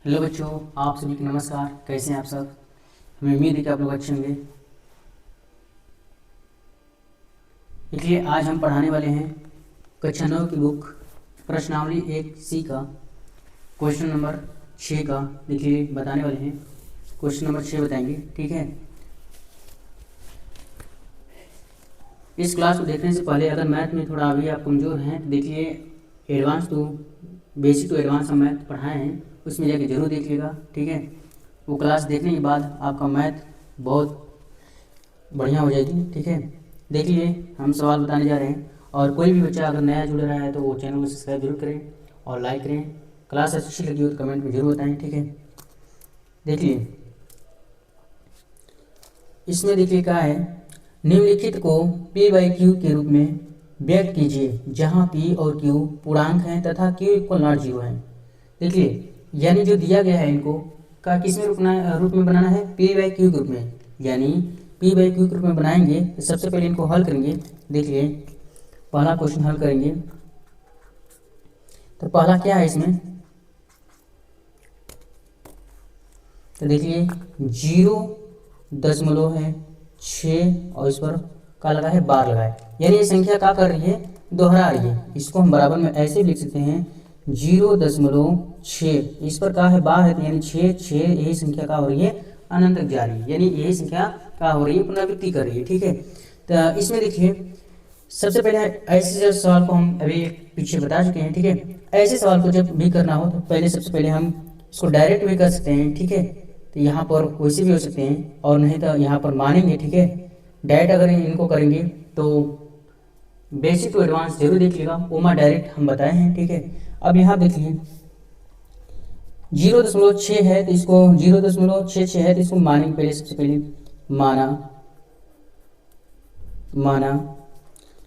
Hello बच्चों, आप सभी को नमस्कार। कैसे हैं आप सब? हमें उम्मीद है कि आप लोग अच्छे होंगे। इसलिए आज हम पढ़ाने वाले हैं कक्षा 9 की बुक प्रश्नावली 1C का क्वेश्चन नंबर 6 का। देखिए बताने वाले हैं, क्वेश्चन नंबर 6 बताएंगे, ठीक है। इस क्लास को देखने से पहले अगर मैथ में थोड़ा अभी आप कमज़ोर हैं तो देखिए advance to basic to advance हम मैथ पढ़ाए हैं, उसमें जाके जरूर देखिएगा, ठीक है। वो क्लास देखने के बाद आपका मैथ बहुत बढ़िया हो जाएगी, ठीक है। देखिए हम सवाल बताने जा रहे हैं, और कोई भी बच्चा अगर नया जुड़ रहा है तो वो चैनल को सब्सक्राइब जरूर करें और लाइक करें। क्लास अच्छी लगी हो तो कमेंट में जरूर बताएं, ठीक है। देखिए इसमें देखिए क्या है, निम्नलिखित को P/Q के रूप में व्यक्त कीजिए जहां P और Q पूर्णांक हैं तथा Q इक्वल नॉट 0 है। देखिए यानी जो दिया गया है इनको का किस में रूप में बनाना है, P/Q के रूप में। यानी P/Q के रूप में बनाएंगे तो सबसे पहले इनको हल करेंगे। देखिए पहला क्वेश्चन हल करेंगे तो पहला क्या है इसमें, तो देखिए 0.6 और इस पर का लगा है बार लगा है, यानी ये संख्या क्या कर रही है, दोहरा रही है। इसको हम बराबर में ऐसे लिख सकते हैं 0.6, इस पर का है बार है तो यानी 6 यही संख्या का हो रही है अनंत तक जा रही है, यानी यही संख्या का हो रही है पुनरावृत्ति कर रही है, ठीक है। तो इसमें देखिए सबसे पहले ऐसे सवाल को हम अभी पीछे बता चुके हैं, ठीक है। ऐसे सवाल को जब भी करना हो तो पहले सबसे पहले हम इसको डायरेक्ट भी कर सकते हैं, ठीक है। तो यहाँ पर वैसे भी हो सकते हैं और नहीं तो यहाँ पर मानेंगे, ठीक है। डायरेक्ट अगर इनको करेंगे तो बेसिक टू एडवांस जरूर देखिएगा, ओमा डायरेक्ट हम बताए हैं, ठीक है। अब यहाँ देखिए 0.6 है तो इसको 0.66 है तो इसको मानेंगे। पहले सबसे पहले माना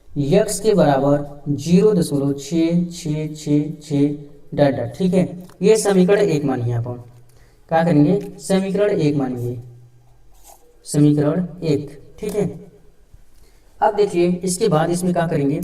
यक्स के बराबर 0.6666 डॉट डॉट, ठीक है। ये समीकरण 1 मानिए। आप क्या करेंगे, समीकरण 1 मानिए, समीकरण 1, ठीक है। अब देखिए इसके बाद इसमें क्या करेंगे,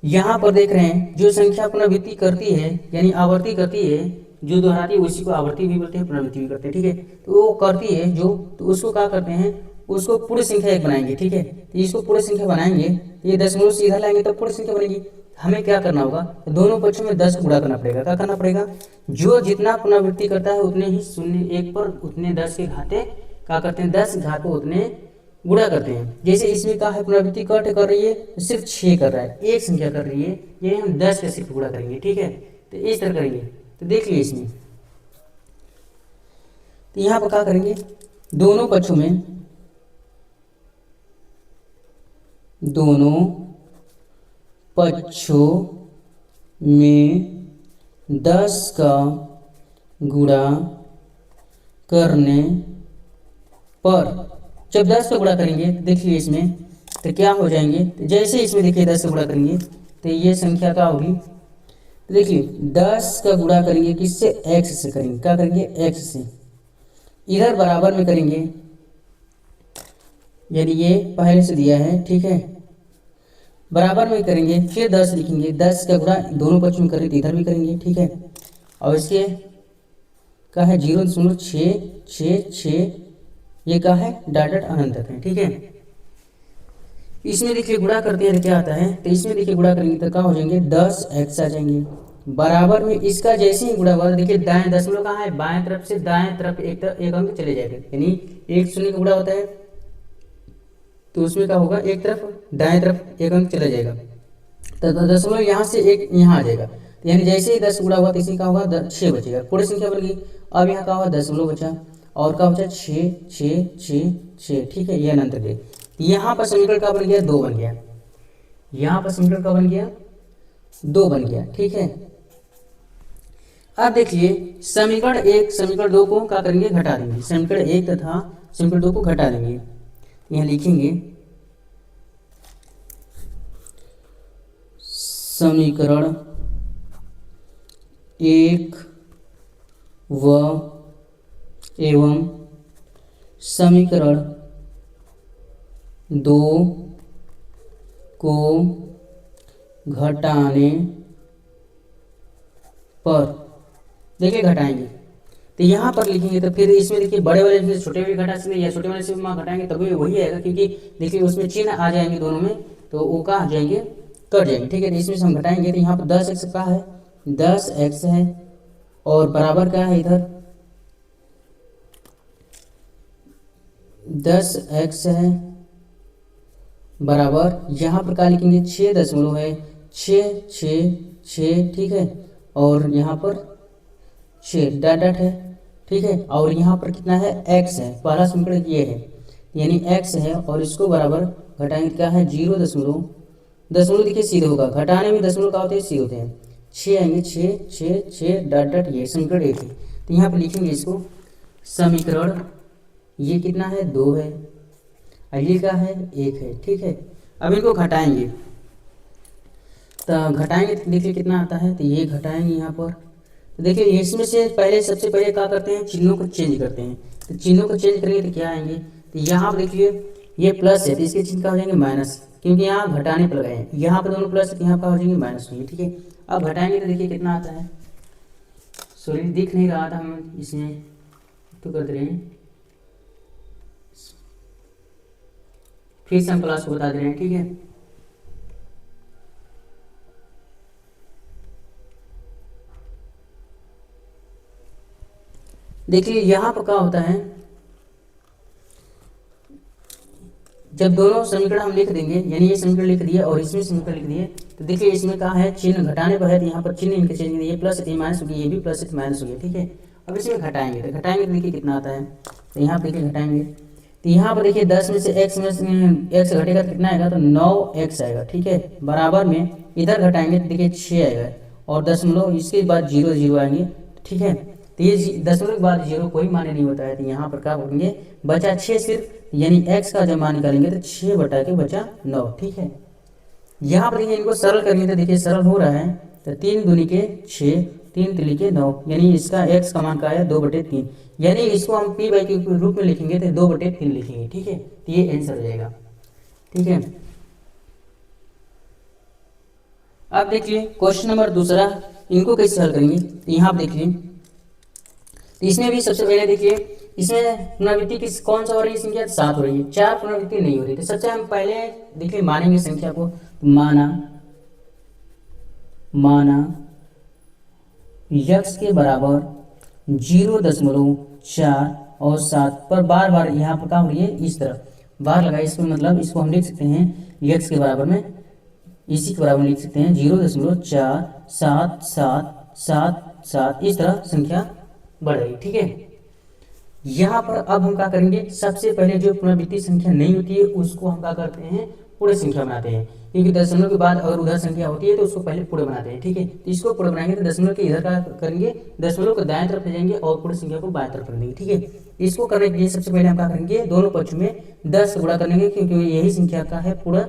यहाँ पर देख रहे हैं जो संख्या पुनरावृत्ति करती है यानी आवर्ती करती है, जो दोहराती है उसी को आवर्ती भी बोलते हैं, पुनरावृत्ति भी करते हैं, ठीक है। तो वो करती है जो, तो उसको क्या करते हैं, उसको पूर्ण संख्या 1 बनाएंगे, ठीक है। तो इसको पूर्ण संख्या बनाएंगे तो ये दशमलव सीधा लाएंगे तो पूर्ण संख्या बनेगी। हमें क्या करना होगा, तो दोनों पक्षों में 10 गुणा करना पड़ेगा। क्या करना पड़ेगा, जो जितना पुनरावृत्ति करता है उतने ही शून्य 1 पर उतने 10 के घाते क्या करते हैं, 10 घात को उतने गुणा करते हैं। जैसे इसमें क्या है, पुनरावृत्ति कट कर रही है तो सिर्फ 6 कर रहा है, एक संख्या कर रही है, ये हम 10 का सिर्फ गुणा करेंगे, ठीक है। तो इस तरह करेंगे। तो देख लिए इसमें, तो यहाँ पर क्या करेंगे, दोनों पक्षों में 10 का गुणा करने पर, जब 10 का गुणा करेंगे तो देखिए इसमें तो क्या हो जाएंगे, तो जैसे इसमें देखिए 10 का गुणा करेंगे तो ये संख्या क्या होगी, तो देखिए 10 का गुणा करेंगे किससे, x से करेंगे। क्या करेंगे, x से। इधर बराबर में करेंगे, यानी ये पहले से दिया है, ठीक है। बराबर में करेंगे फिर 10 लिखेंगे, 10 का गुणा दोनों पक्ष में करें तो इधर भी करेंगे, ठीक है। और इसके क्या है 0.666, ये क्या है डाटा अनंत तक है, ठीक है। इसमें देखिए गुणा करते हैं तो क्या आता है, तो इसमें देखिए गुणा करेंगे तो क्या हो जाएंगे, 10x आ जाएंगे। बराबर में इसका जैसे ही गुणा हुआ देखिए दाएं दशमलव कहाँ है, बाएं तरफ से दाएं तरफ एक अंक चले जाएगा, यानी एक शून्य का गुणा होता है तो उसमें क्या होगा, एक तरफ दाएं तरफ एक अंक चला जाएगा, तो दशमलव यहाँ से एक यहाँ आ जाएगा, यानी जैसे ही 10 गुणा हुआ तैसे क्या होगा, 6 बचेगा, पूरी संख्या बन गई। अब यहाँ क्या हुआ, दशमलव बचा और क्या बचा, 6, ठीक है, ये अनंत गए। यहाँ पर समीकरण का बन गया 2 बन गया, यहाँ पर समीकरण का बन गया 2 बन गया, ठीक है। अब देखिए समीकरण 1 समीकरण 2 को क्या करेंगे, घटा देंगे। समीकरण 1 तथा समीकरण 2 को घटा देंगे, यहाँ लिखेंगे समीकरण 1 व एवं समीकरण 2 को घटाने पर, देखिए घटाएंगे तो यहाँ पर लिखेंगे तो फिर इसमें देखिए बड़े वाले से छोटे वाले घटा सकते हैं या छोटे वाले से वहाँ घटाएंगे तभी वही आएगा, क्योंकि देखिए उसमें चिन्ह आ जाएंगे दोनों में, तो वो कहाँ जाएंगे, कट जाएंगे। ठीक है, तो इसमें से हम घटाएंगे तो यहाँ पर 10x का है, 10x है, और बराबर क्या है इधर 10x है, बराबर यहाँ पर क्या लिखेंगे 6 दशमलव है, 6 ठीक है, और यहाँ पर 6 डॉट डॉट है। ठीक है, और यहाँ पर कितना है x है, पहला समीकरण ये है, यानी x है, और इसको बराबर घटाएंगे क्या है 0 दशमलव, दशमलव देखिए सीधे होगा, घटाने में दशमलव क्या होते हैं, सीधे होते हैं, 6 आएंगे, 6 डॉट डॉट, ये समीकरण 1 है। तो यहाँ पर लिखेंगे इसको समीकरण, ये कितना है 2 है, और ये क्या है 1 है। ठीक है, अब इनको घटाएंगे, तो घटाएंगे तो देखिए कितना आता है, तो ये घटाएंगे यहाँ पर, तो देखिए इसमें से पहले सबसे पहले क्या करते हैं, चिन्हों को चेंज करते हैं। तो चिन्हों को चेंज करेंगे तो क्या आएंगे, तो यहाँ पर देखिए ये प्लस है तो इसके चिन्ह क्या हो जाएंगे माइनस, क्योंकि यहाँ घटाने पर लगाए हैं, यहाँ पर दोनों प्लस है तो यहाँ पर हो जाएंगे माइनस होंगे। ठीक है, अब घटाएंगे तो देखिए कितना आता है, सॉरी दिख नहीं रहा था, हम इसमें तो कर दे रहे हैं, फिर से हम क्लास को बता दे रहे हैं। ठीक है, देखिए यहाँ पर क्या होता है, जब दोनों समीकरण हम लिख देंगे, यानी ये समीकरण लिख दिए और इसमें समीकरण लिख दिए, तो देखिए इसमें क्या है चिन्ह घटाने पर है, तो यहाँ पर चिन्ह इनके चेंज, ये प्लस है तो ये माइनस हो गया, ये भी प्लस है तो माइनस हो गया। ठीक है, अब इसमें घटाएंगे तो देखिए कितना आता है, तो यहाँ पर देखिए घटाएंगे, तो यहाँ पर देखिए 10 में से x घटेगा तो कितना आएगा, तो 9x आएगा। ठीक है, बराबर में इधर घटाएंगे तो देखिए 6 आएगा, और दशमलव इसके बाद 0 आएंगे। ठीक है, तो ये दशमलव के बाद 0 कोई मान्य नहीं होता है, तो यहाँ पर क्या करेंगे बचा 6 सिर्फ, यानी x का जब मान निकालेंगे तो 6 बटा के बचा 9। ठीक है, यहाँ पर देखिए इनको सरल करेंगे तो देखिए सरल हो रहा है, तो 3 दूनी के 6, 3 तिली के 9, यानी इसका x का मान का है 2/3, यानी इसको हम p बाई के रूप में लिखेंगे तो 2/3 लिखेंगे। ठीक है, तो ये आंसर हो जाएगा। ठीक है, अब देखिए क्वेश्चन नंबर दूसरा, इनको कैसे हल करेंगे, तो यहाँ देखिए, तो इसमें भी सबसे पहले देखिए इसमें पुनरावृत्ति किस कौन सा हो रही है, संख्या 7 हो रही है, 4 पुनरावृत्ति नहीं हो रही। तो सबसे हम पहले देखिए मानेंगे संख्या को, माना x के बराबर 0.4 और 7 पर बार बार यहाँ पर क्या हो रही है, इस तरह बार लगाए, इसको मतलब इसको हम लिख सकते हैं x के बराबर में, इसी के बराबर लिख सकते हैं 0.47777, इस तरह संख्या बढ़ रही। ठीक है, यहाँ पर अब हम क्या करेंगे, सबसे पहले जो पुनरावृत्ति संख्या नहीं होती है उसको हम क्या करते हैं, पूरे संख्या बनाते हैं, क्योंकि दशमलव के बाद अगर उधर संख्या होती है तो उसको पहले पूरे बनाते हैं। ठीक है, तो इसको पूरे बनाएंगे तो दशमलव के इधर का करेंगे, दशमलव को दाएं तरफ ले जाएंगे और पूरे संख्या को बाएं तरफ कर देंगे। ठीक है, इसको करने के लिए सबसे पहले हम क्या करेंगे, दोनों पक्षों में 10 गुणा करेंगे, क्योंकि यही संख्या का है पूरा,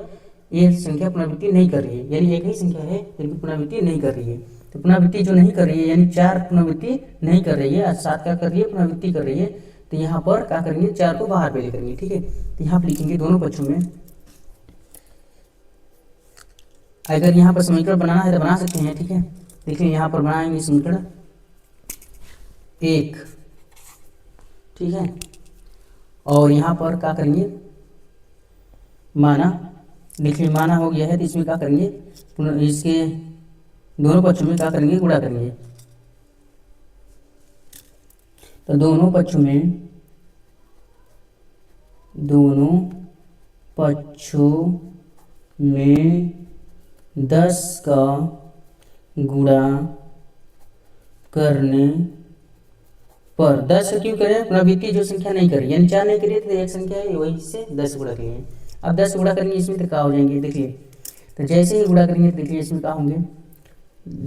ये संख्या पुनरावृत्ति नहीं कर रही है, यानी एक ही संख्या है लेकिन पुनरावृत्ति नहीं कर रही है। तो पुनरावृत्ति जो नहीं कर रही है, यानी 4 पुनरावृत्ति नहीं कर रही है, 7 क्या कर रही है, पुनरावृत्ति कर रही है, तो यहाँ पर क्या करेंगे 4 को बाहर पे ले करेंगे। ठीक है, तो यहाँ पर लिखेंगे दोनों पक्षों में, अगर यहाँ पर समीकरण बनाना है तो बना सकते हैं। ठीक है, देखिए यहाँ पर बनाएंगे समीकरण 1, ठीक है, और यहाँ पर क्या करेंगे माना, देखिए माना हो गया है, तो इसमें क्या करेंगे, इसके दोनों पक्षों में क्या करेंगे, गुणा करेंगे, तो दोनों पक्षों में 10 का गुणा करने पर, 10 का क्यों करें, पुनरावृत्ति जो संख्या नहीं करी, यानी 4 नहीं करी तो एक संख्या है वही से 10 गुणा करेंगे। अब 10 गुणा करेंगे इसमें तो क्या हो जाएंगे, देखिए तो जैसे ही गुणा करेंगे देखिए इसमें क्या होंगे,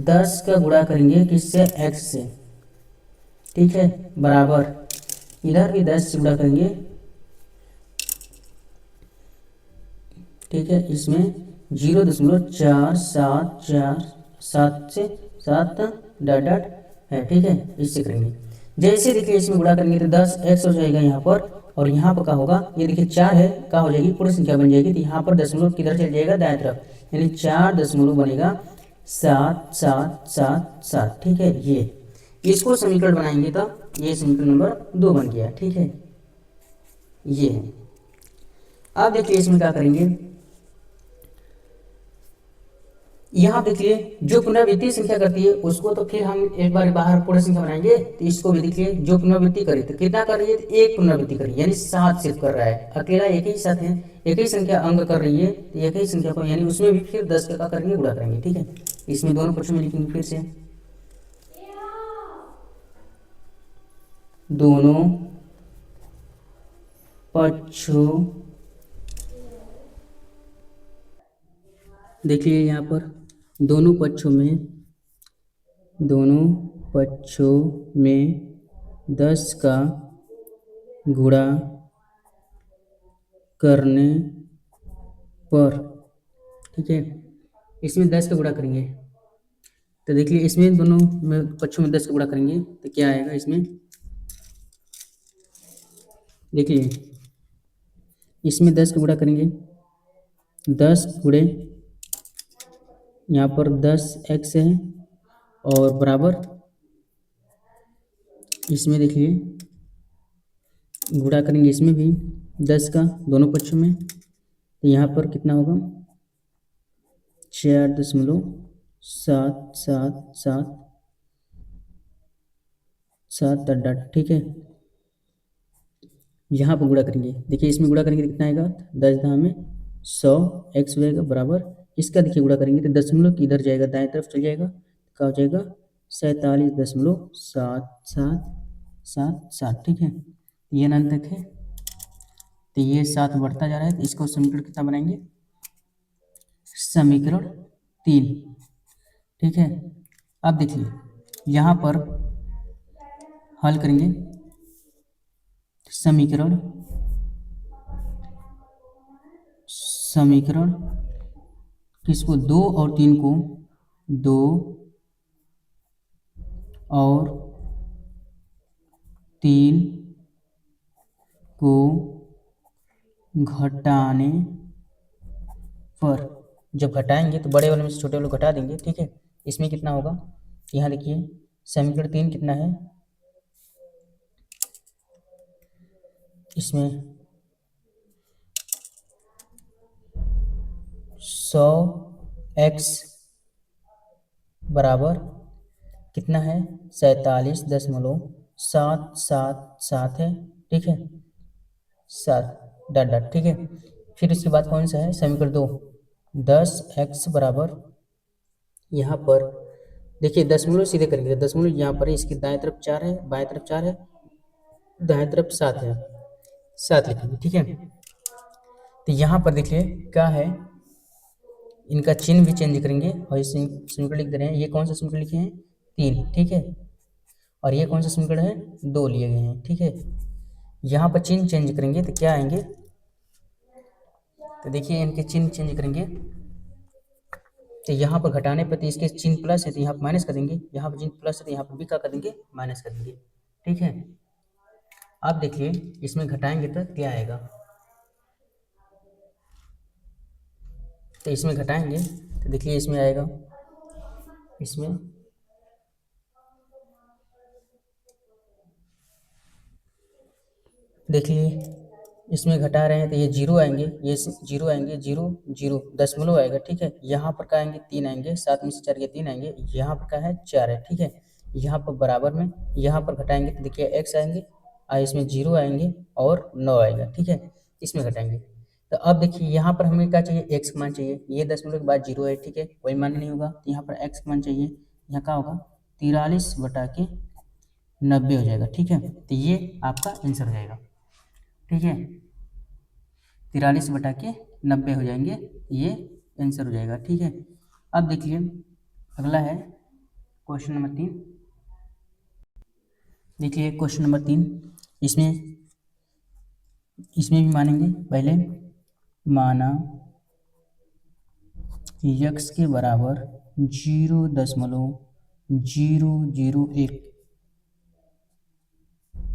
10 का गुणा करेंगे किससे, x से। ठीक है, बराबर इधर भी 10 से गुणा करेंगे। ठीक है, इसमें 0.4747 से 7 डॉट डॉट है। ठीक है, इससे करेंगे, जैसे देखिए इसमें गुणा करेंगे तो 10x हो जाएगा यहाँ पर, और यहाँ पर क्या होगा, ये देखिए 4 है, क्या हो जाएगी पूरी संख्या बन जाएगी, तो यहाँ पर दशमलव किधर चल जाएगा, दाएं तरफ, यानी 4 दशमलव बनेगा 7777। ठीक है, ये इसको समीकरण बनाएंगे तो ये समीकरण नंबर 2 बन गया, ठीक है। ये है। अब देखिए इसमें क्या करेंगे, यहाँ देखिए जो पुनरावृत्ति संख्या करती है उसको तो फिर हम एक बार बाहर पूर्ण संख्या बनाएंगे, तो इसको भी देखिए जो पुनरावृत्ति करी तो कितना कर रही है, तो एक पुनरावृत्ति करी यानी 7 सिर्फ कर रहा है, अकेला एक ही साथ है, एक ही संख्या अंक कर रही है, तो एक ही संख्या को यानी उसमें भी फिर 10 का करेंगे, गुणा करेंगे, ठीक है। इसमें दोनों पक्षों में लिखेंगे फिर से, दोनों पक्षों, देखिए यहाँ पर दोनों पक्षों में 10 का गुणा करने पर, ठीक है। इसमें 10 का गुणा करेंगे तो देखिए इसमें दोनों में पक्षों में 10 का गुणा करेंगे तो क्या आएगा, इसमें देखिए इसमें 10 का गुणा करेंगे, 10 गुणे यहाँ पर 10x है और बराबर इसमें देखिए गुणा करेंगे इसमें भी 10 का दोनों पक्षों में, तो यहाँ पर कितना होगा 4.77777 डॉट, ठीक है। यहाँ पर गुणा करेंगे, देखिए इसमें गुणा करेंगे तो कितना आएगा, 10 धाम में 100 x हो जाएगा बराबर, इसका देखिए गुणा करेंगे तो दशमलव किधर जाएगा, दाएं तरफ चल जाएगा, क्या हो जाएगा 47.7777, ठीक है। ये अनंत है तो ये 7 बढ़ता जा रहा है, तो इसको समीकरण कितना बनाएंगे, समीकरण 3, ठीक है। अब देखिए यहाँ पर हल करेंगे, समीकरण किसको, 2 और 3 को, 2 और 3 को घटाने पर, जब घटाएंगे तो बड़े वाले में से छोटे वाले घटा देंगे, ठीक है। इसमें कितना होगा, यहाँ देखिए समीकरण 3 कितना है, इसमें 100x बराबर कितना है, 47.777 है, ठीक है, 7 डॉट डॉट, ठीक है। फिर इसके बाद कौन सा है, समीकरण 2, 10x बराबर, यहाँ पर देखिए दशमलव सीधे करेंगे, दशमलव यहाँ पर इसकी दाएं तरफ 4 है, बाएं तरफ 4 है, दाएं तरफ 7 है, 7 लिखेंगे, ठीक है। तो यहाँ पर देखिए क्या है, इनका चिन्ह भी चेंज करेंगे और इस समीकरण लिख दे रहे हैं, ये कौन सा समीकरण लिखे हैं, 3, ठीक है, और ये कौन सा समीकरण है, 2 लिए गए हैं, ठीक है। यहाँ पर चिन्ह चेंज करेंगे तो क्या आएंगे, तो देखिए इनके चिन्ह चेंज करेंगे तो यहाँ पर घटाने पर तो इसके चिन्ह प्लस है तो यहाँ पर माइनस कर देंगे, यहाँ पर चिन्ह प्लस है तो यहाँ पर भी क्या कर देंगे, माइनस कर देंगे, ठीक है। अब देखिए इसमें घटाएंगे तो क्या आएगा, तो इसमें घटाएंगे तो देखिए इसमें आएगा, इसमें देखिए इसमें घटा रहे हैं तो ये 0 आएंगे, ये 0 आएंगे, 0 0 दशमलव आएगा, ठीक है। यहाँ पर क्या आएंगे, 3 आएंगे, 7 में से 4 के 3 आएंगे, यहाँ पर क्या है 4 है, ठीक है। यहाँ पर बराबर में यहाँ पर घटाएंगे तो देखिए x आएंगे और इसमें 0 आएंगे और 9 आएगा, ठीक है। इसमें घटाएंगे तो अब देखिए यहाँ पर हमें क्या चाहिए, x का मान चाहिए, ये दशमलव के बाद 0 है, ठीक है, कोई मान नहीं होगा, तो यहाँ पर x का मान चाहिए, यहाँ क्या होगा 43/90 हो जाएगा, ठीक है। तो ये आपका आंसर हो जाएगा, ठीक है, 43/90 हो जाएंगे, ये आंसर हो जाएगा, ठीक है। अब देखिए अगला है क्वेश्चन नंबर 3, देखिए क्वेश्चन नंबर 3, इसमें भी मानेंगे, पहले माना x के बराबर 0.001,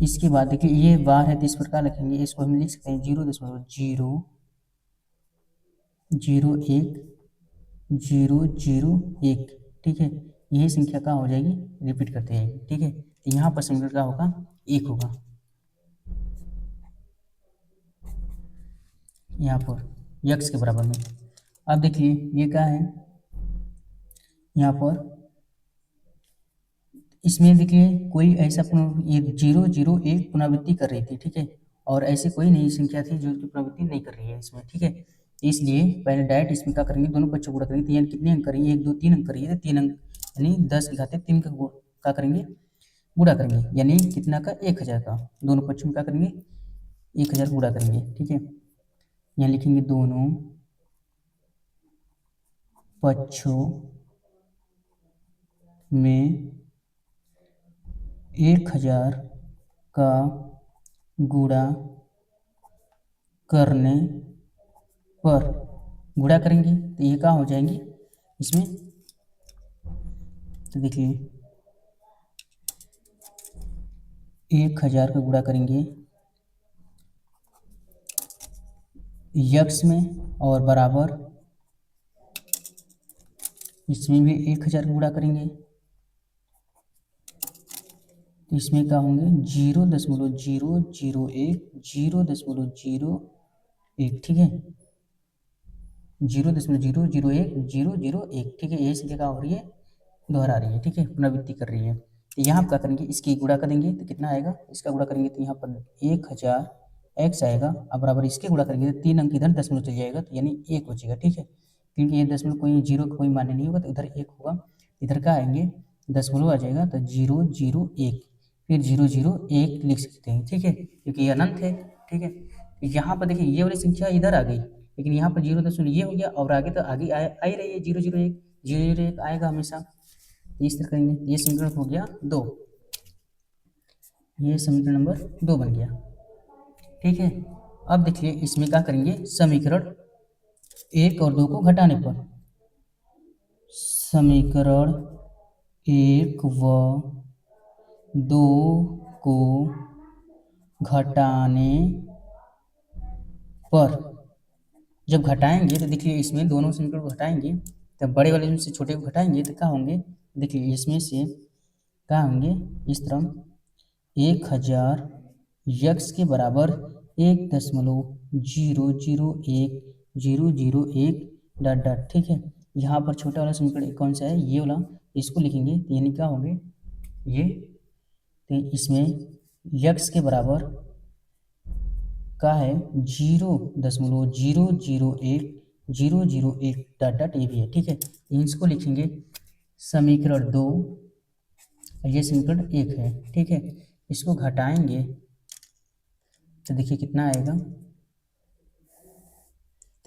इसके बाद देखिए ये बार है तो इस प्रकार लिखेंगे, इसको हम लिख सकते हैं 0.001, ठीक है। यही संख्या क्या हो जाएगी, रिपीट करते जाएगी, ठीक है। तो यहाँ पर समीकरण क्या होगा, 1 होगा यहाँ पर यक्स के बराबर में। अब देखिए ये क्या है, यहाँ पर इसमें देखिए कोई ऐसा ये 0 0 1 पुनरावृत्ति कर रही थी, ठीक है, और ऐसी कोई नई संख्या थी जो कि पुनरावृत्ति नहीं कर रही है इसमें, ठीक है। इसलिए पहले डायरेक्ट इसमें क्या करेंगे, दोनों पक्षों को गुणा करेंगे। तो यानी कितने अंक करेंगे, 1 2 3 अंक करिए, तो 3 अंक यानी 10 की घात 3 का क्या करेंगे, गुणा करेंगे, यानी कितना का, 1000 का। दोनों पक्षों में क्या करेंगे, 1000 गुणा करेंगे, ठीक है। यहाँ लिखेंगे दोनों पक्षों में 1000 का गुणा करने पर, गुणा करेंगे तो ये क्या हो जाएंगे इसमें, तो देखिए 1000 का गुणा करेंगे यक्स में और बराबर इसमें भी 1000 का गुणा करेंगे, तो इसमें क्या होंगे 0.001 0.001, ठीक है, 0.001 ठीक है। यही संख्या क्या हो रही है, दोहरा रही है, ठीक है, पुनरावृत्ति कर रही है। तो यहाँ क्या करेंगे, इसकी गुणा करेंगे तो कितना आएगा, इसका गुणा करेंगे तो यहाँ पर 1000 एक्स आएगा, अब बराबर इसके गुणा करेंगे तो 3 अंक इधर दशमलव चल जाएगा, तो यानी 1 बचेगा, ठीक है, क्योंकि ये दशमलव कोई 0 का कोई मान्य नहीं होगा, तो इधर 1 होगा, इधर क्या आएंगे दशमलव आ जाएगा, तो 001 फिर 001 लिख सकते हैं, ठीक है, क्योंकि ये अनंत है, ठीक है। यहाँ पर देखिए ये वाली संख्या इधर आ गई, लेकिन यहाँ पर 0 ये हो गया, और आगे तो आगे आ ही रही है 001 आएगा हमेशा, तो इस तरह करेंगे। ये समीकरण हो गया 2, ये समीकरण नंबर 2 बन गया, ठीक है। अब देखिए इसमें क्या करेंगे, समीकरण 1 और 2 को घटाने पर, समीकरण 1 व 2 को घटाने पर, जब घटाएंगे तो देखिए इसमें दोनों समीकरण को घटाएंगे, तब बड़े वाले से छोटे को घटाएंगे तो क्या होंगे, देखिए इसमें से क्या होंगे, इस तरह 1000 यक्स के बराबर 1.001 डॉट डॉट, ठीक है। यहाँ पर छोटा वाला समीकरण कौन सा है, ये वाला, इसको लिखेंगे तो यानी क्या होंगे ये, तो इसमें यक्स के बराबर का है 0.001 डॉट डॉट, ये भी है, ठीक है। इसको लिखेंगे समीकरण 2, ये समीकरण 1 है, ठीक है। इसको घटाएंगे तो देखिए कितना आएगा,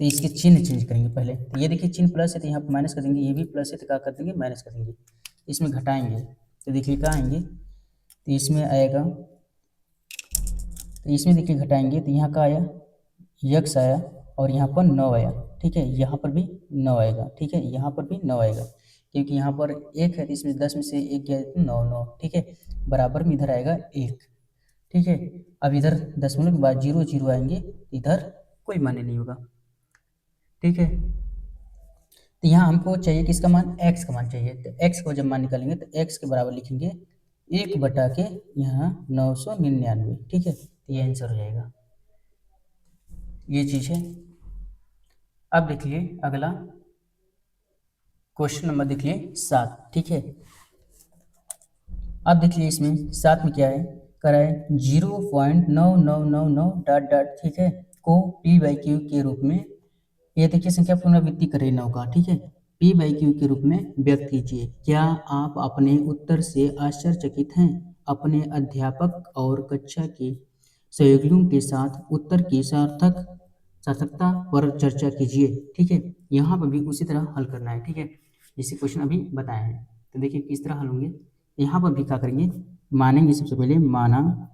तो इसके चिन्ह चेंज करेंगे पहले, तो ये देखिए चिन्ह प्लस है तो यहाँ पर माइनस कर देंगे, ये भी प्लस है तो क्या कर देंगे, माइनस कर देंगे। इसमें घटाएंगे तो देखिए क्या आएंगे, तो इसमें आएगा, तो इसमें देखिए घटाएंगे तो यहाँ का आया यक्स आया, और यहाँ पर 9 आया, ठीक है, यहाँ पर भी 9 आएगा, ठीक है, यहाँ पर भी 9 आएगा, क्योंकि यहाँ पर 1 है तो इसमें 10 में से 1 गया तो 9 9, ठीक है, बराबर में इधर आएगा 1, ठीक है। अब इधर दशमलव के बाद 0 0 आएंगे, इधर कोई मान्य नहीं होगा, ठीक है। तो यहाँ हमको चाहिए किसका मान, x का मान चाहिए, तो x को जब मान निकालेंगे तो x के बराबर लिखेंगे 1 बटा के यहाँ 999, ठीक है, तो ये आंसर हो जाएगा, ये चीज़ है। अब देखिए अगला क्वेश्चन नंबर देखिए 7, ठीक है। अब देखिए इसमें 7 में क्या है, करा है 0.9999 डॉट डॉट, ठीक है, को p/q के रूप में, ये देखिए संख्या पुनरावृत्ति करे 9 का, ठीक है, p/q के रूप में व्यक्त कीजिए। क्या आप अपने उत्तर से आश्चर्यचकित हैं? अपने अध्यापक और कक्षा के सहयोगियों के साथ उत्तर की सार्थकता पर चर्चा कीजिए, ठीक है। यहाँ पर भी उसी तरह हल करना है, ठीक है, जैसे क्वेश्चन अभी बताए हैं। तो देखिए किस तरह हल होंगे, यहाँ पर भी क्या करेंगे, मानेंगे सबसे पहले, माना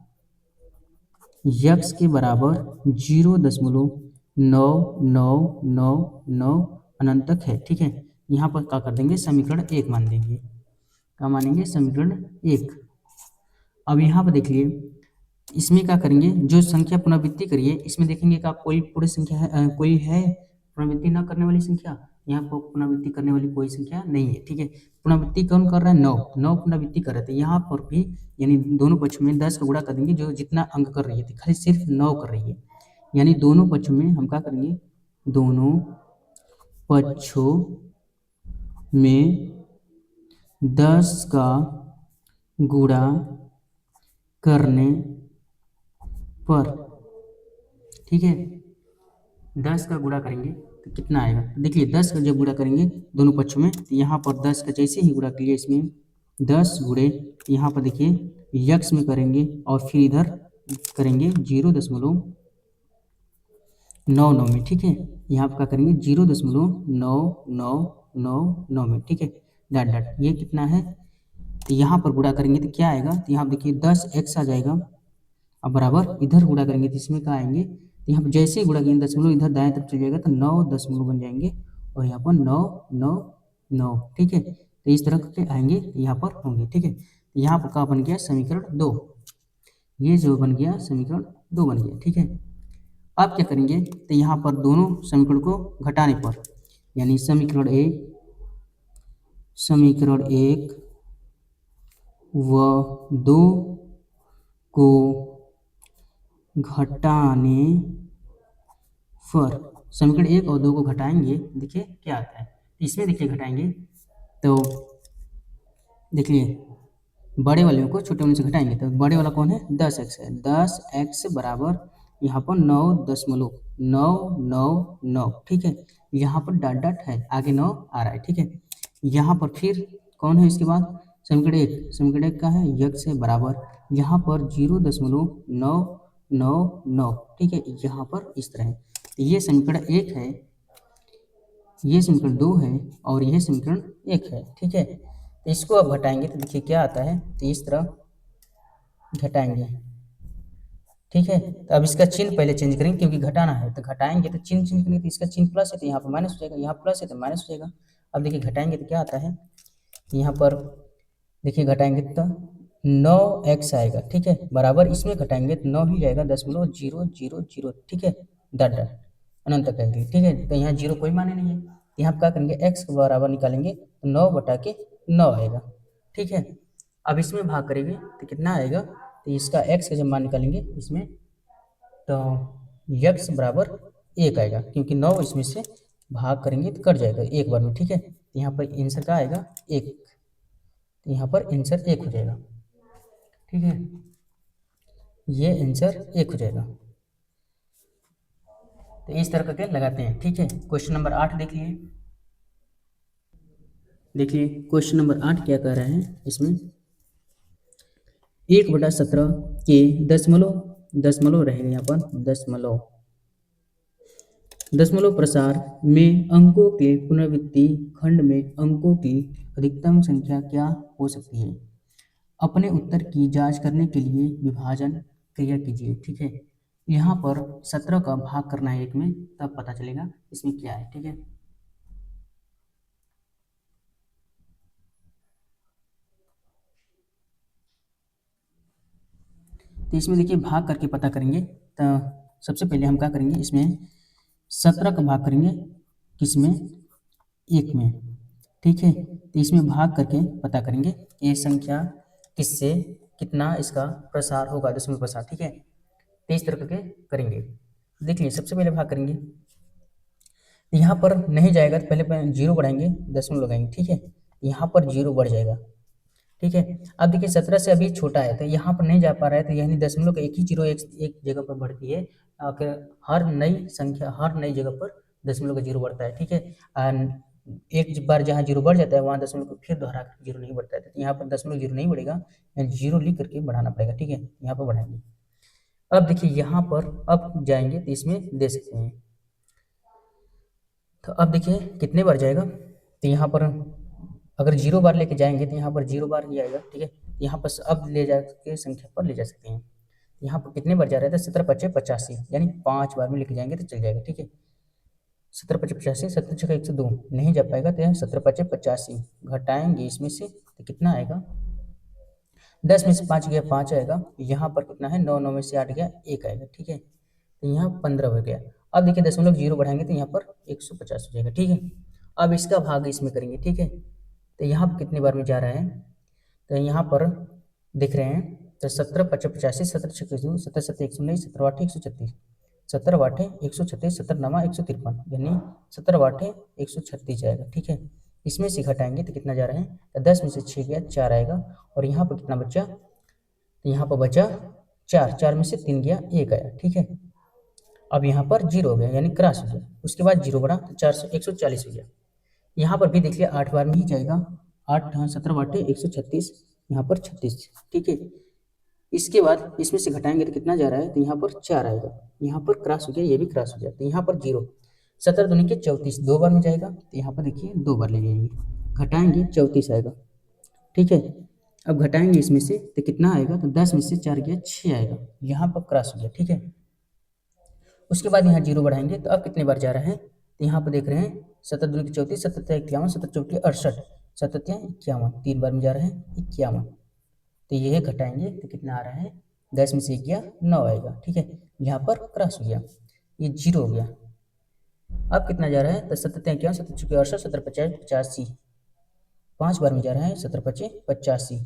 यक्स के बराबर 0.9999 अनंतक है, ठीक है। यहाँ पर क्या कर देंगे, समीकरण 1 मान देंगे, क्या मानेंगे, समीकरण 1। अब यहाँ पर देखिए इसमें क्या करेंगे, जो संख्या पुनरावृत्ति करिए इसमें देखेंगे कि आप कोई पूरी संख्या है, कोई है पुनरावृत्ति न करने वाली संख्या, यहाँ पर पुनरावृत्ति करने वाली कोई संख्या नहीं है, ठीक है। पुनरावृत्ति कौन कर रहा है? 9 9 पुनरावृत्ति कर रहे थे, यहाँ पर भी यानी दोनों पक्ष में 10 का गुणा कर देंगे, जो जितना अंक कर रही है खाली सिर्फ 9 कर रही है, यानी दोनों पक्षों में हम क्या करेंगे, दोनों पक्षों में 10 का गुणा करने पर, ठीक है, 10 का गुणा करेंगे तो कितना आएगा? देखिए 10 का जब गुणा करेंगे दोनों पक्षों में, तो यहाँ पर 10 का जैसे ही गुणा करिए इसमें 10 गुणे, यहाँ पर देखिए यक्स में करेंगे और फिर इधर करेंगे 0.99 में, ठीक है। यहाँ पर क्या करेंगे 0.9999 में, ठीक है, डॉट डॉट, ये कितना है? तो यहाँ पर गुणा करेंगे तो क्या आएगा? तो यहाँ देखिए 10x आ जाएगा, अब बराबर इधर गुणा करेंगे तो इसमें क्या आएंगे? तो यहाँ पर जैसे ही गुणा करेंगे दशमलव इधर दाएं तरफ चल जाएगा तो 9 दशमलव बन जाएंगे और यहाँ पर 999, ठीक है। तो इस तरह के आएंगे यहाँ पर होंगे, ठीक है। तो यहाँ पर क्या बन गया? समीकरण 2, ये जो बन गया समीकरण 2 बन गया, ठीक है। अब क्या करेंगे? तो यहाँ पर दोनों समीकरण को घटाने पर, यानी समीकरण 1 व 2 को घटाने पर, समीकरण 1 और 2 को घटाएंगे, देखिए क्या आता है। इसमें देखिए घटाएंगे तो देखिए बड़े वाले को छोटे वाले से घटाएंगे तो बड़े वाला कौन है? 10x है, 10x बराबर यहाँ पर 9.999, ठीक है। यहाँ पर डॉट डॉट है, आगे 9 आ रहा है, ठीक है। यहाँ पर फिर कौन है इसके बाद? समीकरण 1 का है यक्स है बराबर यहाँ पर 0.999, ठीक है, यहाँ पर इस तरह है। तो ये समीकरण 1 है, ये समीकरण 2 है और यह समीकरण 1 है, ठीक है। तो इसको अब घटाएंगे तो देखिए क्या आता है, तो इस तरह घटाएंगे, ठीक है। तो अब इसका चिन्ह पहले चेंज करेंगे क्योंकि घटाना है, तो घटाएंगे तो चिन्ह चेंज करेंगे, तो इसका चिन्ह प्लस है तो यहाँ पर माइनस हो जाएगा, यहाँ प्लस है तो माइनस हो जाएगा। अब देखिए घटाएंगे तो क्या आता है, यहाँ पर देखिए घटाएंगे तो 9x आएगा, ठीक है, बराबर इसमें घटाएंगे तो 9 ही जाएगा 0.000, ठीक है, डॉट डॉट अनंत तक आएगी, ठीक है। तो यहाँ 0 कोई माने नहीं है, यहाँ पर क्या करेंगे x के बराबर निकालेंगे तो 9/9 आएगा, ठीक है। अब इसमें भाग करेंगे तो कितना आएगा? तो इसका x का जब मान निकालेंगे इसमें तो x बराबर 1 आएगा, क्योंकि 9 इसमें से भाग करेंगे तो कट जाएगा एक बार में, ठीक है। तो यहाँ पर आंसर क्या आएगा? 1, तो यहाँ पर आंसर 1 हो जाएगा, ठीक है, ये आंसर 1 हो जाएगा। तो इस तरह करके लगाते हैं, ठीक है। क्वेश्चन नंबर 8 देखिए, देखिए क्वेश्चन नंबर 8 क्या कह रहा है इसमें, 1/17 के दशमलव रहेगा यहाँ पर दशमलव प्रसार में अंकों के पुनरावृत्ति खंड में अंकों की अधिकतम संख्या क्या हो सकती है? अपने उत्तर की जांच करने के लिए विभाजन क्रिया कीजिए, ठीक है। यहाँ पर 17 का भाग करना है 1 में, तब पता चलेगा इसमें क्या है, ठीक है। तो इसमें देखिए भाग करके पता करेंगे, तो सबसे पहले हम क्या करेंगे, इसमें 17 का भाग करेंगे किसमें? 1 में, ठीक है। तो इसमें भाग करके पता करेंगे कि ये संख्या किससे कितना इसका प्रसार होगा, दशमलव प्रसार, ठीक है। तो इस तरह करके करेंगे। देखिए सबसे पहले भाग करेंगे, यहाँ पर नहीं जाएगा तो पहले 0 बढ़ाएंगे, दशमलव लगाएंगे, ठीक है। यहाँ पर 0 बढ़ जाएगा, ठीक है। अब देखिए 17 से अभी छोटा है तो यहाँ पर नहीं जा पा रहा है, तो यानी दशमलव का एक ही 0 एक जगह पर बढ़ती है, हर नई संख्या हर नई जगह पर दशमलव का 0 बढ़ता है, ठीक है। एक बार जहाँ 0 बढ़ जाता है वहाँ दशमलव को फिर दोहरा कर 0 नहीं बढ़ता है, तो यहाँ पर दशमलव 0 नहीं बढ़ेगा, 0 लिख करके बढ़ाना पड़ेगा, ठीक है। यहाँ पर बढ़ाएंगे। अब देखिए यहाँ पर अब जाएंगे तो इसमें दे सकते हैं, तो अब देखिए कितने बार जाएगा, तो यहाँ पर अगर 0 बार लेके जाएंगे तो यहाँ पर 0 बार ही आएगा, ठीक है। यहाँ पर अब ले जा के संख्या पर ले जा सकते हैं, यहाँ पर कितने बार जा रहा था? 17×5 = 85, यानी 5 बार में लेके जाएंगे तो चल जाएगा, ठीक है। 17×5 = 85, 7×6 = 102, नहीं जा पाएगा तो यहाँ 17×5 = 85 घटाएंगे इसमें से तो कितना आएगा? 10 में से 5 गया 5 आएगा, यहाँ पर कितना है? 9 9 में से 8 गया 1 आएगा, ठीक है। तो यहाँ 15 हो गया। अब देखिए 0.0 बढ़ाएंगे तो यहाँ पर 150 हो जाएगा, ठीक है। अब इसका भाग इसमें करेंगे, ठीक है। तो यहाँ पर कितने बार में जा रहा है, तो यहाँ पर देख रहे हैं तो 17 × 50 = 85, 17 × 6 = 2, 17 × 7 = 119, 17 × 8 = 136, 17 × 8 = 136, 17 × 9 = 153, यानी 17 × 8 = 136 जाएगा, ठीक है। इसमें से घटाएंगे तो कितना जा रहा है, तो 10 में से 6 गया 4 आएगा, और यहाँ पर कितना बचा, तो यहाँ पर बचा 4, 4 में से 3 गया 1 आया, ठीक है। अब यहाँ पर 0 हो गया, यानी क्रॉस हो गया। उसके बाद 0 बढ़ा तो 400 140 हो गया। यहाँ पर भी देखिए 8 बार में ही जाएगा, 8 हाँ 17 × 8 = 136, यहाँ पर 36, ठीक है। इसके बाद इसमें से घटाएंगे तो कितना जा रहा है, तो यहाँ पर 4 आएगा, यहाँ पर क्रॉस हो गया, ये भी क्रॉस हो गया, तो यहाँ पर 0, 17 दूनी के 34, 2 बार में जाएगा, तो यहाँ पर देखिए 2 बार ले जाएंगे, घटाएंगे 34 आएगा, ठीक है। अब घटाएंगे इसमें से तो कितना आएगा, तो 10 में से 4 गया 6 आएगा, यहाँ पर क्रॉस हो गया, ठीक है। उसके बाद यहाँ 0 बढ़ाएंगे तो अब कितने बार जा रहा है, तो यहाँ पर देख रहे हैं 17 दूनी के 34, 17 × 51, 17 × 4 = 68, 17 × 51, 3 बार में जा रहा है 51, तो ये घटाएंगे तो कितना आ रहा है, 10 में से 1 गया 9 आएगा, ठीक है। यहाँ पर क्रॉस हो गया, ये 0 हो गया। अब कितना जा रहा है, तो 17 × 51, 17 × 4 = 68, 17 × 5 = 85, 5 बार में जा रहा है, 17 × 5 = 85।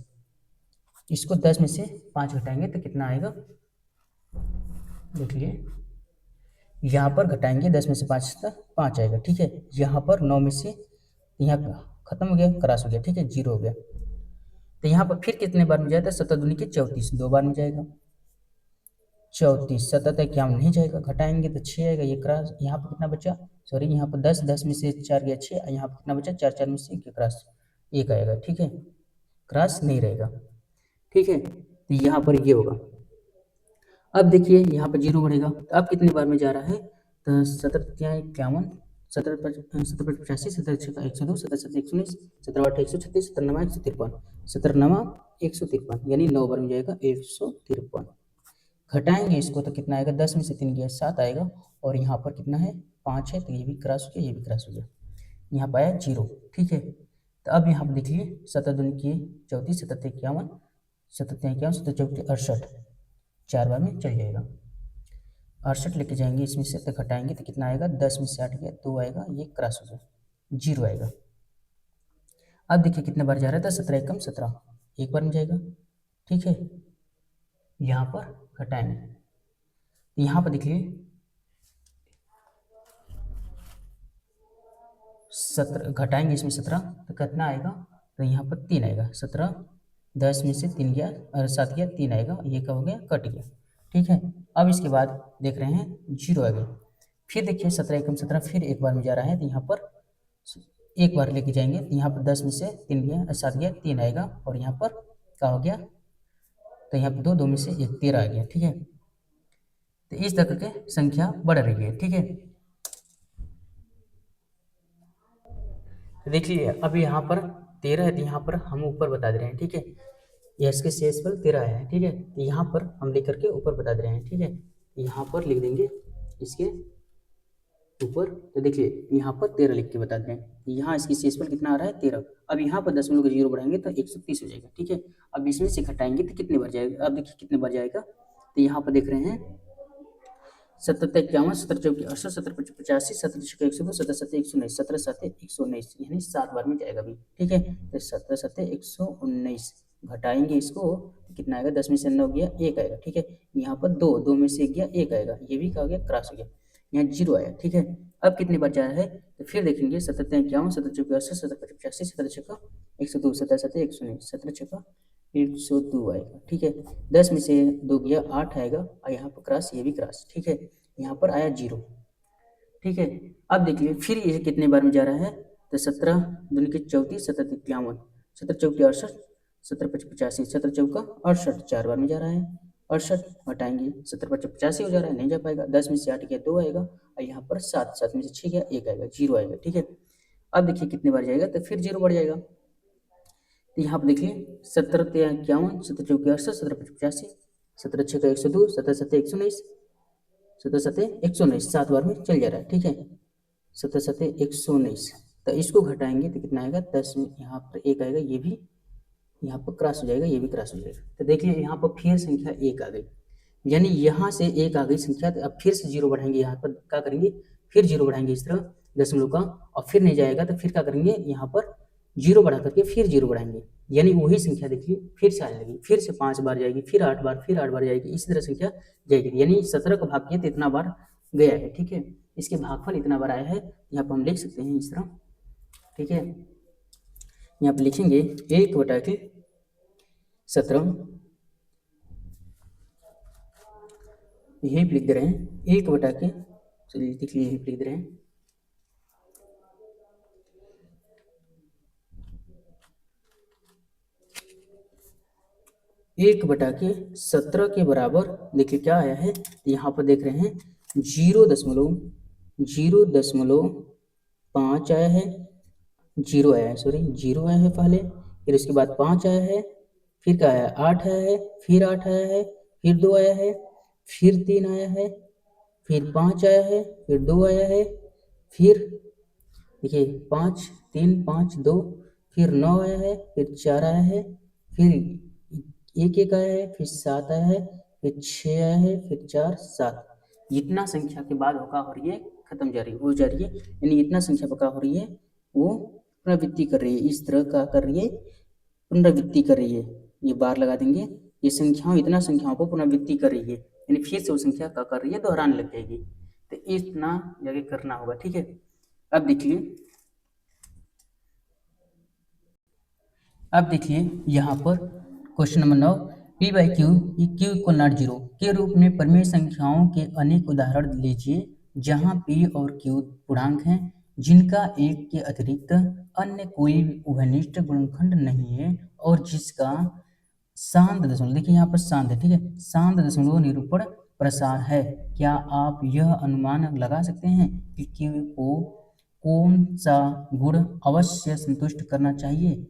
इसको 10 में से 5 घटाएंगे तो कितना आएगा, देखिए यहाँ पर घटाएंगे 10 में से 5 तक 5 आएगा, ठीक है। यहाँ पर 9 में से यहाँ खत्म हो गया, क्रॉस हो गया, ठीक है, 0 हो गया। तो यहाँ पर फिर कितने बार में जाता है, 17 दूनी के 34, 2 बार में जाएगा 34, 17 तक क्या नहीं जाएगा, घटाएंगे तो 6 आएगा, ये क्रॉस। यहाँ पर कितना बचा, सॉरी यहाँ पर 10, 10 में से 4 गया 6, यहाँ पर कितना बचा, 4, 4 में से 1 क्रॉस 1 आएगा, ठीक है, क्रॉस नहीं रहेगा, ठीक है। तो यहाँ पर ये होगा। अब देखिए यहाँ पर 0 बढ़ेगा, तो अब कितनी बार में जा रहा है, तो 17 × 51, 17 × 5 = 85, 17 × 6 = 102, 17 × 7 = 119, 17 × 8 = 136, 17 × 9 = 153, 17 × 9 = 153, यानी 9 बार में जाएगा 153। घटाएंगे इसको तो कितना आएगा, 10 में से 3 गया 7 आएगा, और यहाँ पर कितना है 5 है, तो ये भी क्रॉस हो गया, ये भी क्रॉस हो गया, यहाँ पर आया 0, ठीक है। तो अब यहाँ पर देखिए 17 दूनी के 34, 17 × 51, 17 × 51, 17 × 4 = 68, 4 बार में चल जाएगा, 68 लेके जाएंगे इसमें से, तो घटाएंगे तो कितना आएगा, 10 में से 8 गया 2 आएगा, ये क्रॉस हो गया, 0 आएगा। अब देखिए कितने बार जा रहा था, 17 × 1 = 17, 1 बार में जाएगा, ठीक है। यहाँ पर घटाएंगे, यहाँ पर देखिए 17 घटाएंगे इसमें 17, तो कितना आएगा, तो यहाँ पर 3 आएगा, 17, 10 में से 3 गया और 7 गया 3 आएगा, ये क्या हो गया, कट गया, ठीक है। अब इसके बाद देख रहे हैं 0 आ गया। फिर देखिए 17 × 1 = 17, फिर 1 बार में जा रहा है, तो यहाँ पर 1 बार लेके जाएंगे, तो यहाँ पर 10 में से 3 गया और 7 गया 3 आएगा, और यहाँ पर क्या हो गया, तो यहाँ पर 2, 2 में से 1 13 आ गया, ठीक है। तो इस तरह के संख्या बढ़ रही है, ठीक है। तो देखिए अब यहाँ पर 13 है, तो यहाँ पर हम ऊपर बता दे रहे हैं, ठीक है। ये इसके शेषफल 13 आया है, ठीक है, तो यहाँ पर हम लिख करके ऊपर बता दे रहे हैं, ठीक है। यहाँ पर लिख देंगे इसके ऊपर, तो देखिए यहाँ पर 13 लिख के बता दे रहे हैं, यहाँ इसकी शेषफल कितना आ रहा है 13। अब यहाँ पर 0.0 बढ़ाएंगे तो 130 हो जाएगा, ठीक है। अब इसमें से घटाएंगे तो कितने बार जाएगा, अब देखिए कितने बार जाएगा, तो यहाँ पर देख रहे हैं 17 × 51, 17 × 4 = 68, 17 × 5 = 85, 17 × 6 = 102, 17 × 7 = 119, 17 × 7 = 119, यानी 7 बार में जाएगा भी, ठीक है। तो 17 × 7 = 119, घटाएंगे इसको तो कितना आएगा, 10 में से 9 गया 1 आएगा, ठीक है। यहाँ पर 2, 2 में से 1 गया 1 आएगा, ये भी क्या हो गया, क्रॉस हो गया, यहाँ 0 आया, ठीक है। अब कितने बार जा रहा है, तो फिर देखेंगे 17 × 51, 17 × 4 = 80, 17 × 5 = 85, 17 × 6 = 102, 17 × 7 = 119, 17 × 6 = 102 आएगा, ठीक है। 10 में से 2 गया 8 आएगा, और यहाँ पर क्रॉस, ये भी क्रॉस, ठीक है। यहाँ पर आया 0, ठीक है। अब देखिए फिर ये कितने बार में जा रहा है, तो 17 दूनी के 34, 17 × 3 = 51, 17 × 4 = 68, 17 × 5 = 85, 17 × 4 = 68, 4 बार में जा रहा है, 68 घटाएंगे 17 × 5 = 85 हो जा रहा है, नहीं जा पाएगा, 10 में से 8 गया 2 आएगा, और यहाँ पर 7, 7 में से 6 गया 1 आएगा, 0 आएगा, ठीक है। अब देखिए कितने बार जाएगा, तो फिर 0 बढ़ जाएगा, तो यहाँ पर देखिए 17 × 3 = 51, 17 × 4 = 68, 17 × 5 = 85, 17 × 6 = 102, 17 × 7 = 119, 17 × 7 = 119, 7 बार में चल जा रहा है, ठीक है। 17 × 7 = 119, तो इसको घटाएंगे तो कितना आएगा, 10 में यहाँ पर 1 आएगा, ये भी यहाँ पर क्रॉस हो जाएगा, ये भी क्रॉस हो जाएगा। तो देखिए यहाँ पर फिर संख्या 1 आ गई, यानी यहाँ से एक आ गई संख्या, तो अब फिर से जीरो बढ़ाएंगे, यहाँ पर क्या करेंगे, फिर जीरो बढ़ाएंगे इस तरह दशमलव का, और फिर नहीं जाएगा तो फिर क्या करेंगे, यहाँ पर जीरो बढ़ा करके फिर जीरो बढ़ाएंगे, यानी वही संख्या देखिए फिर से आने लगी, फिर से 5 बार जाएगी, फिर 8 बार, फिर 8 बार जाएगी, इसी तरह संख्या जाएगी, यानी 17 का भाग किया तो इतना बार गया है। ठीक है, इसके भागफल इतना बार आया है, यहाँ पर हम लिख सकते हैं इस तरह। ठीक है, यहाँ पर लिखेंगे 1/17, यही लिख दे रहे हैं 1 के, चलिए लिख लिए, यही लिख दे रहे हैं 1/17 के बराबर। देखिए क्या आया है, यहाँ पर देख रहे हैं 0.5 आया है, जीरो आया है, सॉरी जीरो आया है पहले, फिर उसके बाद 5 आया है, फिर क्या आया, 8 आया है, फिर 8 आया है, फिर 2 आया है, फिर 3 आया है, फिर 5 आया है, फिर 2 आया है, फिर देखिए 5 3 5 2, फिर 9 आया है, फिर 4 आया है, फिर 1 आया है, फिर 7 आया है, फिर 6 आया है, फिर 4 7, जितना संख्या के बाद होगा हो रही है, खत्म जा रही हो जा रही है, यानी इतना संख्या पका हो रही है वो पुनरावृत्ति कर रही है, इस तरह का कर रही है, पुनरावृत्ति कर रही है, ये बार लगा देंगे, ये संख्याओं इतना संख्याओं को पुनरावृत्ति कर रही है, यानी फिर से वो संख्या क्या कर रही है, दोहराने लग जाएगी, तो इतना जगह करना होगा। ठीक है, अब देखिए यहाँ पर question number 9, P by Q Q equal not zero के रूप में परिमेय संख्याओं के अनेक उदाहरण लीजिए जहाँ P और Q पूर्णांक हैं जिनका एक के अतिरिक्त अन्य कोई उभयनिष्ठ गुणनखंड नहीं है और जिसका शांत दशमलव, देखिए यहाँ पर शांत है, ठीक है, शांत दशमलव निरूपण प्रसार है। क्या आप यह अनुमान लगा सकते हैं कि Q को कौन सा गुण अवश्य संतुष्ट करना चाहिए?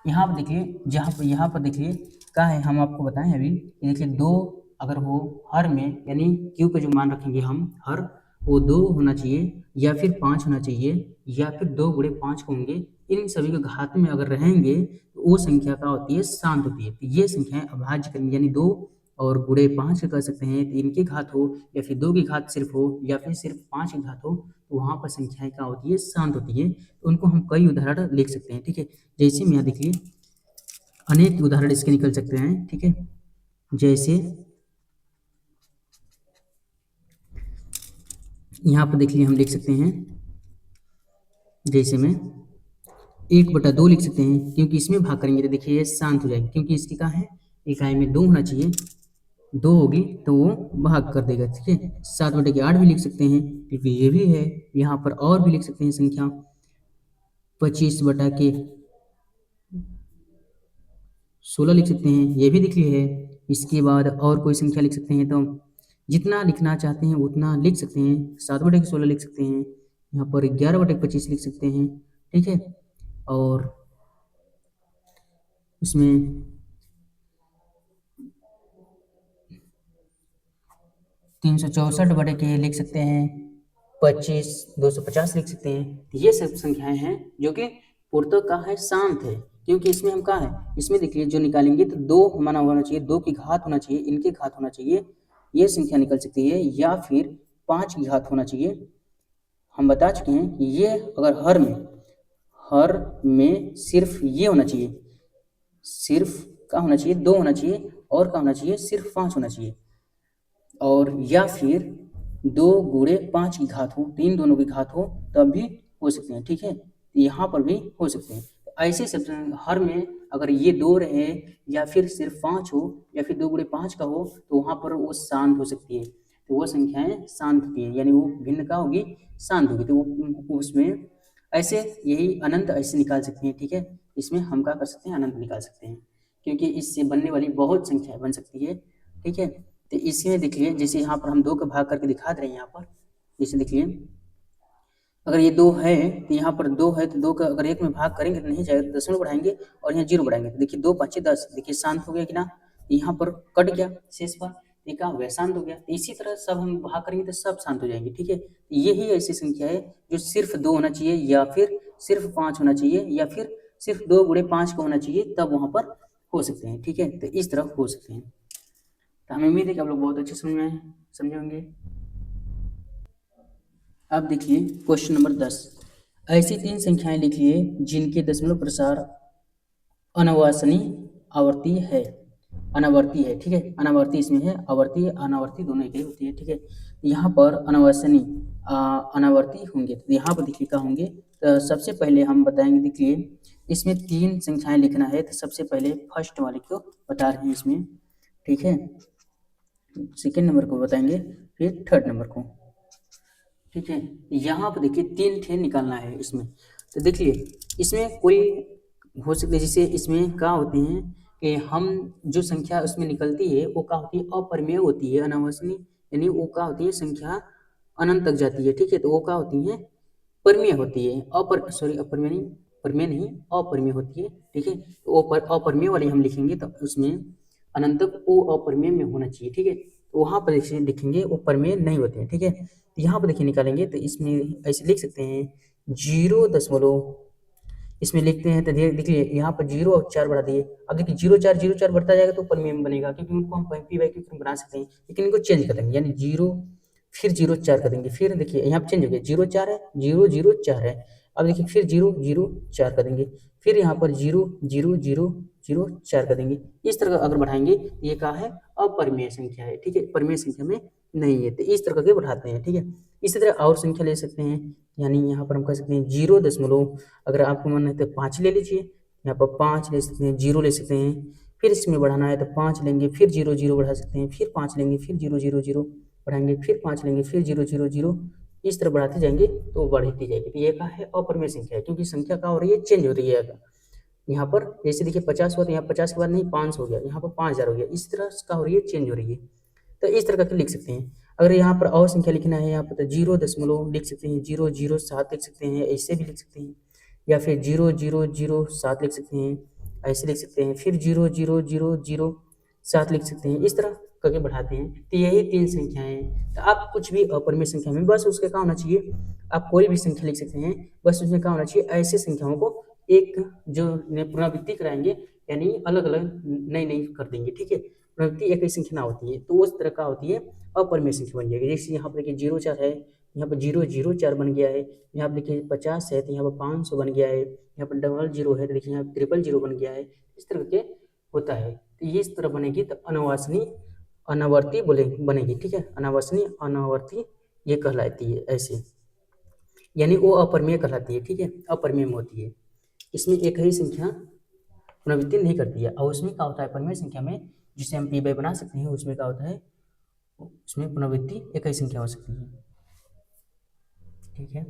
यहाँ पर देखिए, यहाँ पर देखिए क्या है, हम आपको बताएं अभी, देखिए 2 अगर हो हर में, यानी Q का जो मान रखेंगे हम हर, वो 2 होना चाहिए या फिर 5 होना चाहिए या फिर 2 गुणे 5 होंगे, इन सभी के घात में अगर रहेंगे तो वो संख्या क्या होती है, शांत होती है। तो ये संख्याएं अभाज्य करेंगे, यानी 2 और गुणे 5 कर सकते हैं, तो इनके घात हो या फिर 2 की घात सिर्फ हो या फिर सिर्फ 5 की घात हो, तो वहाँ पर संख्याएं क्या होती है, शांत होती है। तो उनको हम कई उदाहरण लिख सकते हैं। ठीक है, जैसे में यहाँ देखिए अनेक उदाहरण इसके निकल सकते हैं। ठीक है, जैसे यहाँ पर देखिए हम लिख सकते हैं, जैसे में 1/2 लिख सकते हैं, क्योंकि इसमें भाग करेंगे तो देखिए ये शांत हो जाएगी, क्योंकि इसकी क्या है, इकाई में 2 होना चाहिए, 2 होगी तो वो भाग कर देगा। ठीक है, 7/8 भी लिख सकते हैं, क्योंकि ये भी है। यहाँ पर और भी लिख सकते हैं संख्या, 25/16 लिख सकते हैं, ये भी लिख ली है। इसके बाद और कोई संख्या लिख सकते हैं, तो जितना लिखना चाहते हैं उतना लिख सकते हैं। 7/16 लिख सकते हैं, यहाँ पर 11/25 लिख सकते हैं। ठीक है, और इसमें 364 लिख सकते हैं, 250 लिख सकते हैं। ये सब संख्याएं हैं जो कि पूर्णतः का है, शांत है, क्योंकि इसमें हम कहा है, इसमें देखिए जो निकालेंगे तो 2 माना होना चाहिए, 2 की घात होना चाहिए, इनके घात होना चाहिए, ये संख्या निकल सकती है, या फिर 5 की घात होना चाहिए। हम बता चुके हैं कि ये अगर हर में सिर्फ ये होना चाहिए, सिर्फ क्या होना चाहिए, 2 होना चाहिए, और क्या होना चाहिए, सिर्फ 5 होना चाहिए, और या फिर 2 गुणे 5 की घात हो, 3 दोनों की घात हो, तब भी हो सकते हैं। ठीक है, यहाँ पर भी हो सकते हैं। ऐसे सब हर में अगर ये 2 रहे या फिर सिर्फ 5 हो या फिर 2 गुणे 5 का हो, तो वहाँ पर वो शांत हो सकती है, तो वो संख्याएं शांत होती है, यानी वो भिन्न का होगी, शांत होगी, तो वो उसमें ऐसे यही अनंत ऐसे निकाल सकते हैं। ठीक है, इसमें हम क्या कर सकते हैं, अनंत निकाल सकते हैं, क्योंकि इससे बनने वाली बहुत संख्याएं बन सकती है। ठीक है, तो इसमें देखिए जैसे यहाँ पर हम 2 का भाग करके दिखा दे रहे हैं, यहाँ पर जैसे देखिए अगर ये 2 है तो यहाँ पर 2 है, तो 2 का अगर 1 में भाग करेंगे तो नहीं जाएगा, तो दशमलव बढ़ाएंगे और यहाँ 0 बढ़ाएंगे, तो देखिए 2 5 10, देखिए शांत हो गया कि ना, यहाँ पर कट गया शेष पर, ठीक है, वह शांत हो गया। तो इसी तरह सब हम भाग करेंगे तो सब शांत हो जाएंगे। ठीक है, यही ऐसी संख्या है जो सिर्फ 2 होना चाहिए या फिर सिर्फ 5 होना चाहिए या फिर सिर्फ 2 गुणे 5 का होना चाहिए, तब वहाँ पर हो सकते हैं। ठीक है, तो इस तरह हो सकते हैं। तो हमें उम्मीद है कि आप लोग बहुत अच्छे समझे होंगे। अब देखिए क्वेश्चन नंबर 10, ऐसी 3 संख्याएं लिखिए जिनके दशमलव प्रसार अनवासनी आवर्ती है, अनावर्ती है, ठीक है। अनावर्ती इसमें है, आवर्ती अनावर्ती दोनों एक ही होती है, ठीक है। यहाँ पर अनवासनी अनावर्ती होंगे, तो यहाँ पर देखिए क्या होंगे। तो सबसे पहले हम बताएंगे, देखिए इसमें 3 संख्याएं लिखना है, तो सबसे पहले फर्स्ट वाले को बता रहे हैं इसमें, ठीक है। सेकेंड नंबर को बताएंगे, फिर थर्ड नंबर को, ठीक है। यहाँ पर देखिए 3 ठे निकालना है इसमें। तो देखिए इसमें कोई हो सकता है, जैसे इसमें क्या होते हैं कि हम जो संख्या उसमें निकलती है वो क्या होती है, अपरिमेय होती है, अनावश्यक, यानी वो क्या होती है, संख्या अनंत तक जाती है, ठीक है। तो वो क्या होती है, परिमेय होती है, अपरिमेय नहीं, परिमेय नहीं, अपरिमेय होती है, ठीक है। तो वो अपरिमेय वाली हम लिखेंगे तो उसमें अनंत तक वो अपरिमेय में होना चाहिए, ठीक है। तो वहाँ पर लिखेंगे वो परिमेय नहीं होते हैं, ठीक है। तो यहाँ पर देखिए निकालेंगे तो इसमें ऐसे लिख सकते हैं 0 इसमें लिखते हैं, तो देखिए यहाँ पर 0 और 4 बढ़ा दिए। अब देखिए 0 4 बढ़ता जाएगा तो परिमेय में बनेगा, क्योंकि उनको हम पी बाई क्यू बना सकते हैं, लेकिन इनको चेंज कर देंगे, यानी 0 फिर 0 4 कर देंगे। फिर देखिए यहाँ पर चेंज हो गया, 0 4 है, 0 0 4 है। अब देखिए फिर 0 0 4 कर देंगे, फिर यहाँ पर 0 0 0 0 4 कर देंगे। इस तरह अगर बढ़ाएंगे, ये क्या है, अपरिमेय संख्या है, ठीक है, परिमेय संख्या में नहीं है, तो इस तरह के बढ़ाते हैं, ठीक है। इसी तरह और संख्या ले सकते हैं, यानी यहाँ पर हम कह सकते हैं 0 अगर आपको मन है तो 5 ले लीजिए, यहाँ पर 5 ले सकते हैं, 0 ले सकते हैं, फिर इसमें बढ़ाना है तो 5 लेंगे, फिर 0 0 बढ़ा सकते हैं, फिर 5 लेंगे, फिर 0 0 0 बढ़ाएंगे, फिर 5 लेंगे, फिर 0 0 0, इस तरह बढ़ाते जाएंगे तो बढ़ती जाएगी। तो ये क्या है, अपरिमेय संख्या है, क्योंकि संख्या क्या हो रही है, चेंज हो रही है। यहाँ पर जैसे देखिए 50 हुआ तो यहाँ 50 के बाद नहीं 500 हो गया, यहाँ पर 5000 हो गया, इस तरह क्या हो रही है, चेंज हो रही है। तो इस तरह करके लिख सकते हैं। अगर यहाँ पर और संख्या लिखना है, यहाँ पर तो 0 लिख सकते हैं, 0 0 7 लिख सकते हैं, ऐसे भी लिख सकते हैं, या फिर 0 0 0 7 लिख सकते हैं, ऐसे लिख सकते हैं, फिर 0 0 0 0 7 लिख सकते हैं, इस तरह करके बढ़ाते हैं। तो यही 3 संख्याएं हैं। तो आप कुछ भी अपरिमेय संख्या में, बस उसका क्या होना चाहिए, आप कोई भी संख्या लिख सकते हैं, बस उसमें क्या होना चाहिए, ऐसे संख्याओं को एक जो पुनरावृत्ति कराएंगे, यानी अलग अलग नई नई कर देंगे, ठीक है। पुनरावृत्ति एक ही संख्या ना होती है, तो उस तरह का होती है, अपरिमेय संख्या बन जाएगी। जैसे यहाँ पर देखिए 0 4 है, यहाँ पर 0 0 4 बन गया है, यहाँ पर देखिए 50 है तो यहाँ पर 500 बन गया है, यहाँ पर डबल 0 है तो देखिए यहाँ 0 बन गया है, इस तरह के होता है। तो ये इस तरह बनेगी, तो अनवासनी अनावर्ती बनेगी, ठीक है। अनावसनी अनावर्ती ये कहलाती है ऐसे, यानी वो अपरिमेय कहलाती है, ठीक है, अपरिमेय में होती है। इसमें एक ही संख्या पुनरावृत्ति नहीं करती है, और उसमें क्या होता है, परिमेय संख्या में जिसे हम पी बाई बना सकते हैं, उसमें क्या होता है, उसमें पुनरावृत्ति एक ही संख्या हो सकती है, ठीक है।